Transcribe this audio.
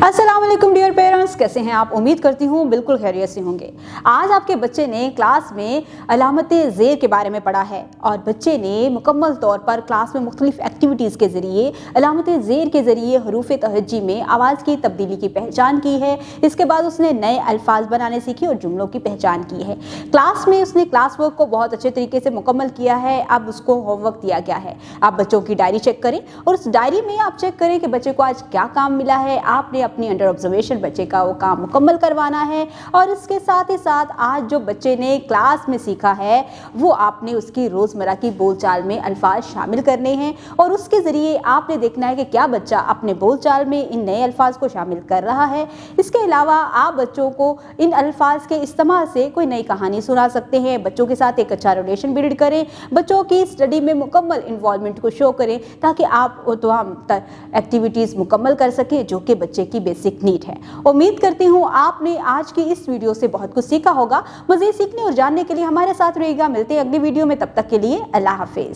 अस्सलाम वालेकुम dear parents, कैसे हैं आप? उम्मीद करती हूँ बिल्कुल खैरियत से होंगे। आज आपके बच्चे ने क्लास में अलामते ज़ेर के बारे में पढ़ा है और बच्चे ने मुकम्मल तौर पर क्लास में मुख्तलिफ एक्टिविटीज़ के ज़रिए अलामते ज़ेर के ज़रिए हरूफ तहज्जी में आवाज़ की तब्दीली की पहचान की है। इसके बाद उसने नए अल्फाज बनाने सीखे और जुमलों की पहचान की है। क्लास में उसने क्लास वर्क को बहुत अच्छे तरीके से मुकम्मल किया है। अब उसको होमवर्क दिया गया है। आप बच्चों की डायरी चेक करें और उस डायरी में आप चेक करें कि बच्चे को आज क्या काम मिला है। आपने अपनी अंडर ऑब्जर्वेशन बच्चे का वो काम मुकम्मल करवाना है और इसके साथ ही साथ आज जो बच्चे ने क्लास में सीखा है वो आपने उसकी रोज़मर्रा की बोलचाल में अल्फाज शामिल करने हैं और उसके ज़रिए आपने देखना है कि क्या बच्चा अपने बोलचाल में इन नए अल्फाज को शामिल कर रहा है। इसके अलावा आप बच्चों को इन अल्फाज के इस्तेमाल से कोई नई कहानी सुना सकते हैं। बच्चों के साथ एक अच्छा रिलेशन बिल्ड करें, बच्चों की स्टडी में मुकम्मल इन्वॉल्वमेंट को शो करें ताकि आप तमाम एक्टिविटीज़ मुकम्मल कर सकें जो कि बच्चे की बेसिक नीड है। उम्मीद करती हूँ आपने आज की इस वीडियो से बहुत कुछ सीखा होगा। मज़ीद सीखने और जानने के लिए हमारे साथ रहिएगा। मिलते हैं अगली वीडियो में, तब तक के लिए अल्लाह हाफिज़।